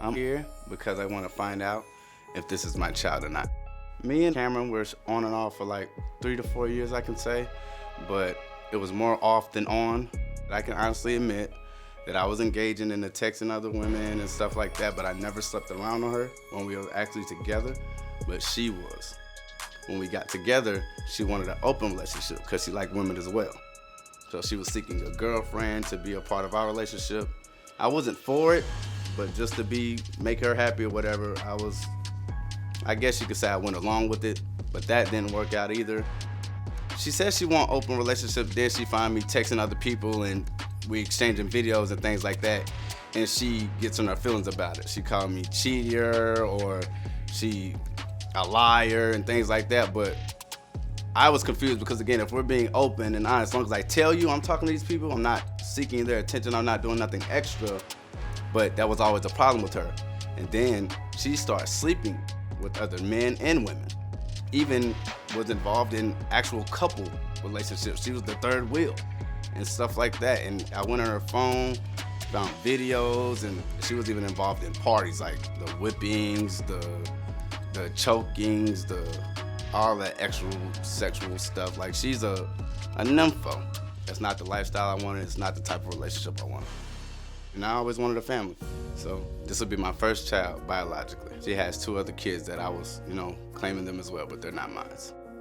I'm here because I want to find out if this is my child or not. Me and Camryn were on and off for like 3 to 4 years, I can say, but it was more off than on. I can honestly admit that I was engaging in the texting other women and stuff like that, but I never slept around on her when we were actually together, but she was. When we got together, she wanted an open relationship because she liked women as well. So she was seeking a girlfriend to be a part of our relationship. I wasn't for it, but just to make her happy or whatever, I guess you could say I went along with it, but that didn't work out either. She said she want open relationship, then she find me texting other people and we exchanging videos and things like that, and she gets in her feelings about it. She called me cheater or she a liar and things like that, but I was confused because again, if we're being open and honest, as long as I tell you I'm talking to these people, I'm not seeking their attention, I'm not doing nothing extra, but that was always a problem with her. And then she started sleeping with other men and women, even was involved in actual couple relationships. She was the third wheel and stuff like that. And I went on her phone, found videos, and she was even involved in parties, like the whippings, the chokings, all that extra sexual stuff. Like she's a nympho. That's not the lifestyle I wanted. It's not the type of relationship I wanted. And I always wanted a family. So this will be my first child biologically. She has 2 other kids that I was, claiming them as well, but they're not mine.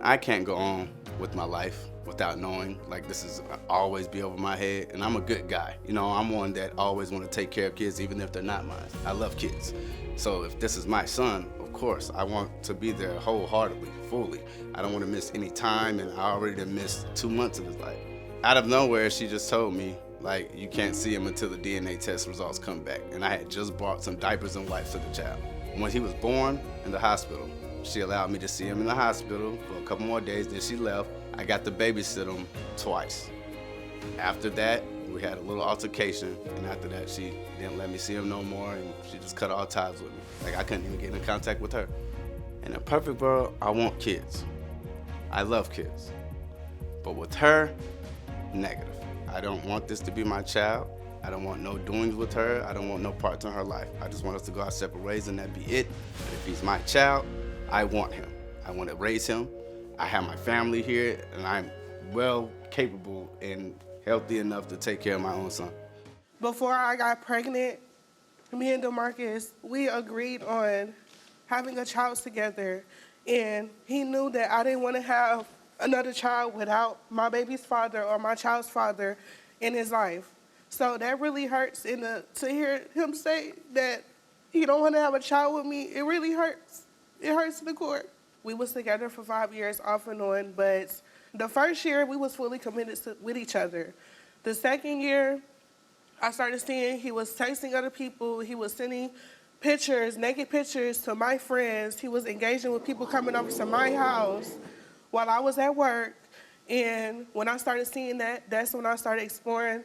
I can't go on with my life without knowing, like this is always be over my head. And I'm a good guy. I'm one that always want to take care of kids even if they're not mine. I love kids. So if this is my son, of course, I want to be there wholeheartedly, fully. I don't want to miss any time, and I already done missed 2 months of his life. Out of nowhere, she just told me, like, you can't see him until the DNA test results come back. And I had just bought some diapers and wipes for the child. When he was born in the hospital, she allowed me to see him in the hospital for a couple more days, then she left. I got to babysit him twice. After that, we had a little altercation, and after that, she didn't let me see him no more, and she just cut all ties with me. Like, I couldn't even get in contact with her. In a perfect world, I want kids. I love kids. But with her, negative. I don't want this to be my child. I don't want no doings with her. I don't want no parts in her life. I just want us to go our separate ways and that be it. But if he's my child, I want him. I want to raise him. I have my family here, and I'm well capable and healthy enough to take care of my own son. Before I got pregnant, me and Demarcus, we agreed on having a child together, and he knew that I didn't want to have another child without my baby's father or my child's father in his life. So that really hurts, to hear him say that he don't want to have a child with me, it really hurts. It hurts to the core. We was together for 5 years off and on, but the first year we was fully committed with each other. The second year, I started seeing he was texting other people, he was sending pictures, naked pictures to my friends, he was engaging with people coming over to my house while I was at work. And when I started seeing that, that's when I started exploring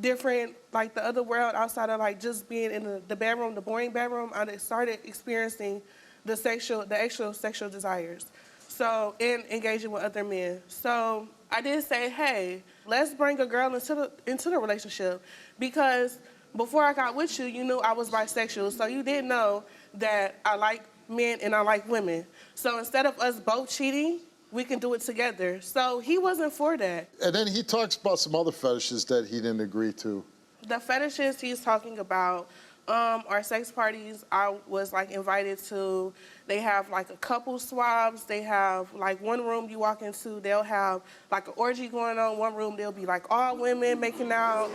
different, like the other world outside of like just being in the bedroom, the boring bedroom. I started experiencing the actual sexual desires. So, and engaging with other men. So I did say, hey, let's bring a girl into the relationship, because before I got with you, you knew I was bisexual, so you did know that I like men and I like women. So instead of us both cheating, we can do it together. So he wasn't for that. And then he talks about some other fetishes that he didn't agree to. The fetishes he's talking about are sex parties I was like invited to. They have like a couple swabs. They have like one room you walk into, they'll have like an orgy going on. One room, they'll be like all women making out.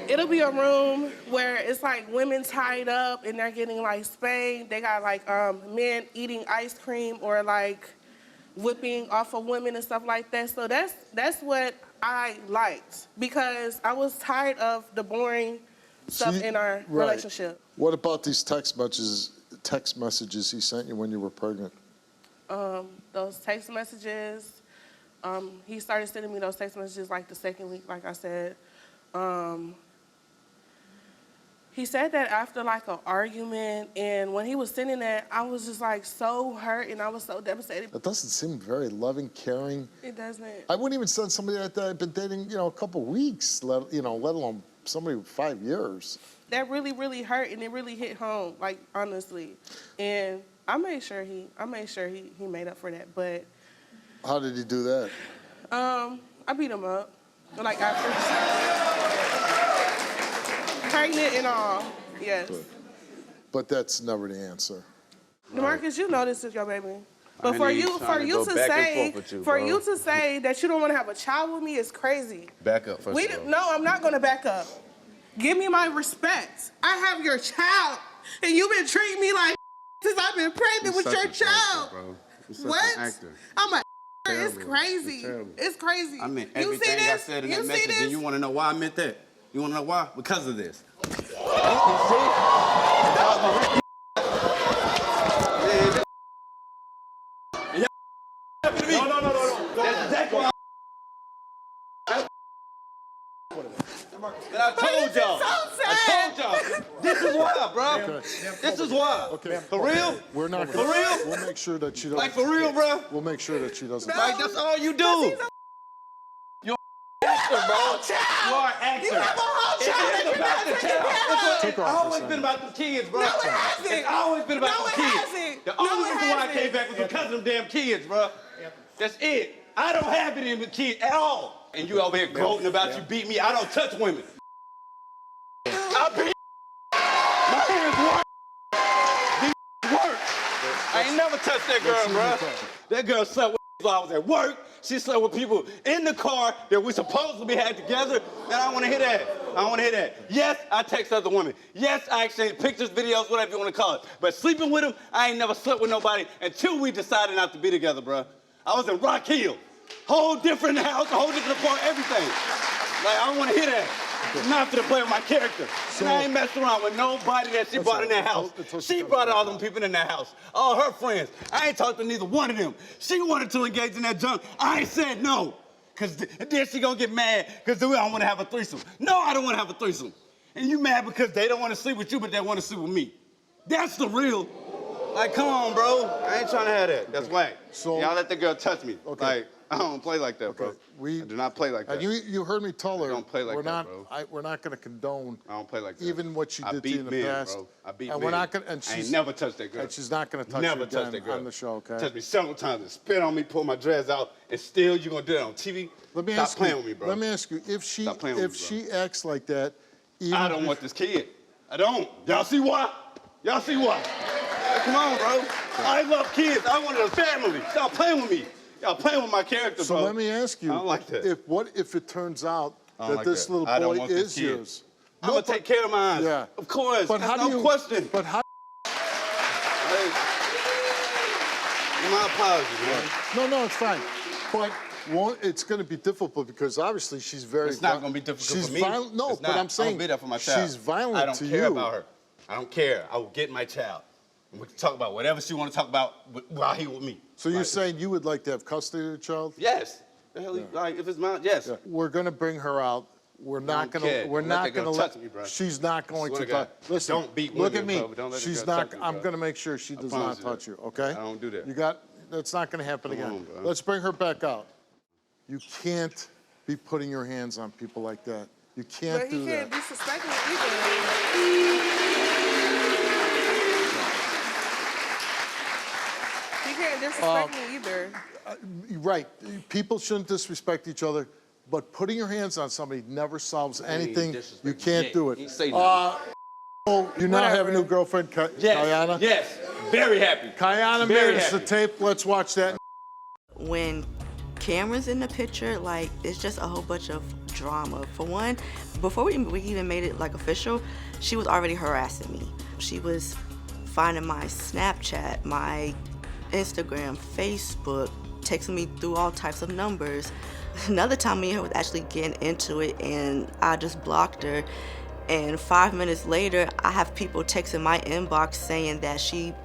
It'll be a room where it's like women tied up and they're getting like spanked. They got like men eating ice cream or like whipping off of women and stuff like that. So that's what I liked, because I was tired of the boring stuff in our relationship. What about these text messages he sent you when you were pregnant? Those text messages, he started sending me those text messages like the second week, like I said. He said that after like an argument, and when he was sending that, I was just like so hurt and I was so devastated. That doesn't seem very loving, caring. It doesn't. I wouldn't even send somebody like that I've been dating, a couple weeks, let alone somebody with 5 years. that really hurt, and it really hit home, like, honestly. And I made sure he made up for that. But How did he do that? I beat him up, like, after pregnant and all. Yes. But that's never the answer. Demarcus, you know this is your baby. But I for ain't you trying to to go back and say forth with you, bro. to say that you don't want to have a child with me is crazy. Back up first of all. No, I'm not gonna back up. Give me my respect. I have your child, and you've been treating me like since I've been pregnant with your child. What? I'm a it's crazy. It's crazy. I meant everything I said in that message, and you want to know why I meant that? You want to know why? Because of this. No. That's exactly why. And I told y'all. I told y'all. This is why, bro. Okay. This is why. Okay. For real? We're not For gonna, real? We'll make sure that she doesn't. Like for real, bro? We'll make sure that she doesn't. Like that's all you do. You're an actor, bro. You are an actor. You have a whole child that you're not taking care of. Take It's off for a always second. been about the kids, bro. No, it hasn't. It's always been about No, the it kids. hasn't. The No, only it reason why I hasn't. came back was because of them damn kids, bro. That's it. I don't have it in the kids at all. And you over here gloating about you beat me. I don't touch women. I beat my hands work. These work. I ain't never touched that girl, bro. That girl slept with while I was at work. She slept with people in the car that we supposedly had together, and I don't want to hear that. I don't want to hear that. Yes, I text other women. Yes, I exchange pictures, videos, whatever you want to call it. But sleeping with them, I ain't never slept with nobody until we decided not to be together, bro. I was in Rock Hill. Whole different house, a whole different apartment, everything. Like, I don't want to hear that. I'm not gonna play with my character. And I ain't messing around with nobody that she brought in that house. She brought all them people in that house. All her friends. I ain't talked to neither one of them. She wanted to engage in that junk. I ain't said no. Cause then she gonna get mad because I don't wanna have a threesome. No, I don't wanna have a threesome. And you mad because they don't wanna sleep with you, but they wanna sleep with me. That's the real. Like, come on, bro. I ain't trying to have that. That's whack. So- Y'all let the girl touch me. Okay. Like, I don't play like that, bro. We I do not play like that. And you heard me tell her. don't play like we're that, not, bro. we're not going to condone. I don't play like that. Even what she I did to you beat in the men, past. bro. I beat and men. we're not going. And I ain't she's never touched that girl. And she's not going to touch Never you touched again that girl. on the show. Okay. Touched me several times and spit on me, pull my dreads out, and still you gonna do that on TV? Let me Stop ask playing you. with me, bro. Let me ask you if she Stop playing with me, bro. she acts like that. Even I don't want this kid. I don't. Y'all see why? Y'all see why? Hey, come on, bro. I love kids. I want a family. Stop playing with me. Y'all playing with my character, So bro. let me ask you. I don't like that. If it turns out I don't that like this that. little I don't boy want this is kid. yours? I'm gonna take care of mine. Yeah. Of course. But That's how do no you? question. But how? Hey, my apologies, man. No, it's fine. But it's going to be difficult because obviously she's very. It's not gonna be difficult she's for me. Violent. No, It's but not. I'm saying I'm gonna be there for my child. she's violent I don't to care you. about her. I don't care. I will get my child. And we can talk about whatever she want to talk about while he with me. So you're Like, saying you would like to have custody of the child? Yes. The hell, like if it's mine, yes. Yeah. We're going to bring her out. We're not don't going care. to. We're Don't let not that girl going to touch me, bro. She's not going Swear to to God. touch. Listen. Don't beat Look women, at me. bro, but don't let the She's girl not. touch me, I'm bro. going to make sure she does promise not you touch that. you. Okay? I don't do that. You got. That's not going to happen again. on, bro. Let's bring her back out. You can't be putting your hands on people like that. You can't But he do can't that. disrespect me either. He can't disrespect me either. Right. People shouldn't disrespect each other, but putting your hands on somebody never solves anything. disrespect You me can't yet. do He it. say nothing. You now have a new Whatever. girlfriend, Yes. Kayana? Yes. Very happy. Kayana Very made us the happy. tape. Let's watch that. When Camryn's in the picture, like, it's just a whole bunch of drama. For one, before we even made it like official, she was already harassing me. She was finding my Snapchat, my Instagram, Facebook, texting me through all types of numbers. Another time me and her was actually getting into it and I just blocked her. And 5 minutes later, I have people texting my inbox saying that it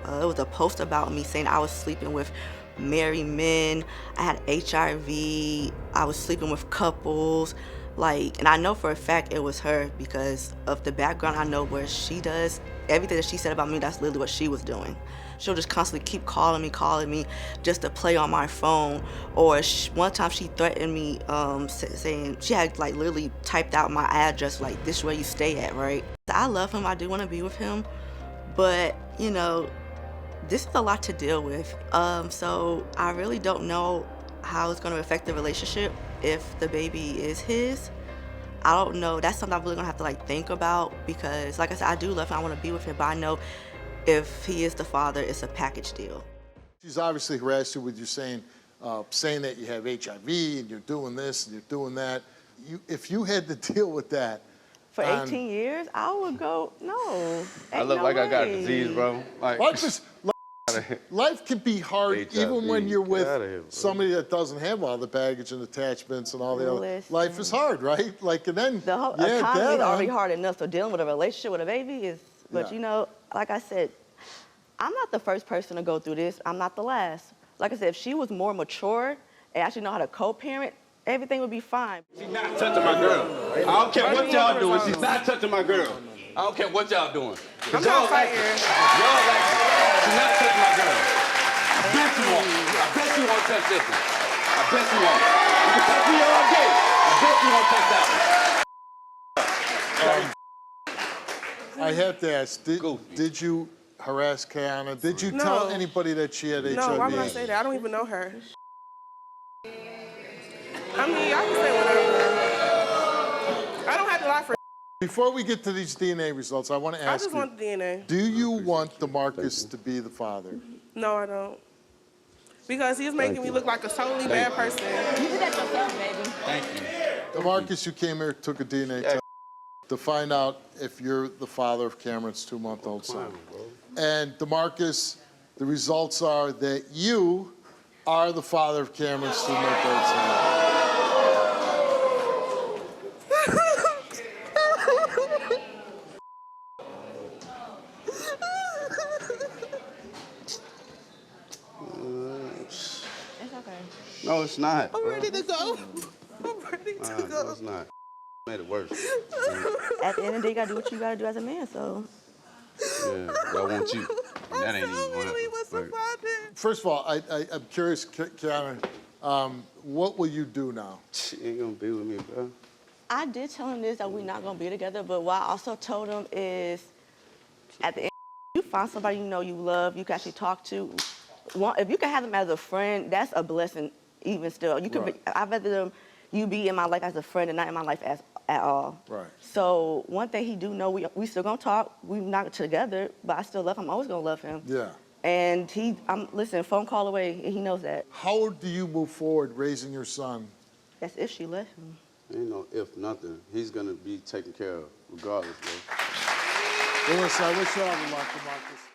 was a post about me saying I was sleeping with married men, I had HIV, I was sleeping with couples. Like, and I know for a fact it was her because of the background. I know where she does everything that she said about me. That's literally what she was doing. She'll just constantly keep calling me just to play on my phone. Or one time she threatened me, saying she had like literally typed out my address, like, this is where you stay at, right? I love him. I do want to be with him, but you know, this is a lot to deal with. So I really don't know how it's going to affect the relationship if the baby is his. I don't know. That's something I'm really going to have to like think about because, like I said, I do love him. I want to be with him, but I know if he is the father, it's a package deal. She's obviously harassed you with you saying that you have HIV and you're doing this and you're doing that. If you had to deal with that. For 18 years, I would go, no. I look like I got a disease, bro. Like, life can be hard HIV. even when you're with here, somebody that doesn't have all the baggage and attachments and all the other. Life is hard, right? Like, and then the whole economy is already hard enough, so dealing with a relationship with a baby is, but you know, like I said, I'm not the first person to go through this. I'm not the last. Like I said, if she was more mature and actually know how to co-parent, everything would be fine. She's not touching my girl. I don't care what y'all doing. She's not touching my girl. I don't care what y'all doing. I'm not fighting. Y'all like she's not touching my girl. I bet you won't. I bet you won't touch this one. I bet you won't. You can touch me all day. I bet you won't touch that one. I have to ask, did you harass Kiana? Did you tell anybody that she had HIV? No, why would I say that? I don't even know her. I mean, y'all can say whatever. I don't have to lie for. Before we get to these DNA results, I want to ask you. I just want the DNA. Do you want Demarcus to be the father? No, I don't. Because he's making me look like a totally bad person. You did that yourself, baby. Thank you. Demarcus, you came here, took a DNA test to find out if you're the father of Camryn's 2-month-old son. And Demarcus, the results are that you are the father of Camryn's 2-month-old son. No, it's not. I'm ready to go. I'm ready to go. No, it's not. Made it worse. At the end of the day, you gotta do what you gotta do as a man, so. Yeah, I want you. And that ain't even What's First of all, I'm curious, Kiana, what will you do now? She ain't gonna be with me, bro. I did tell him this, that we're not gonna be together, but what I also told him is, at the end, you find somebody you know you love, you can actually talk to. If you can have them as a friend, that's a blessing even still. You could I'd rather you be in my life as a friend and not in my life at all. Right. So one thing he do know, we still gonna talk. We're not together, but I still love him. I'm always gonna love him. Yeah. And listen, phone call away, and he knows that. How do you move forward raising your son? That's if she let him. Ain't no if, nothing. He's gonna be taken care of, regardless, bro. Well, listen, I wish you all the luck, Demarcus.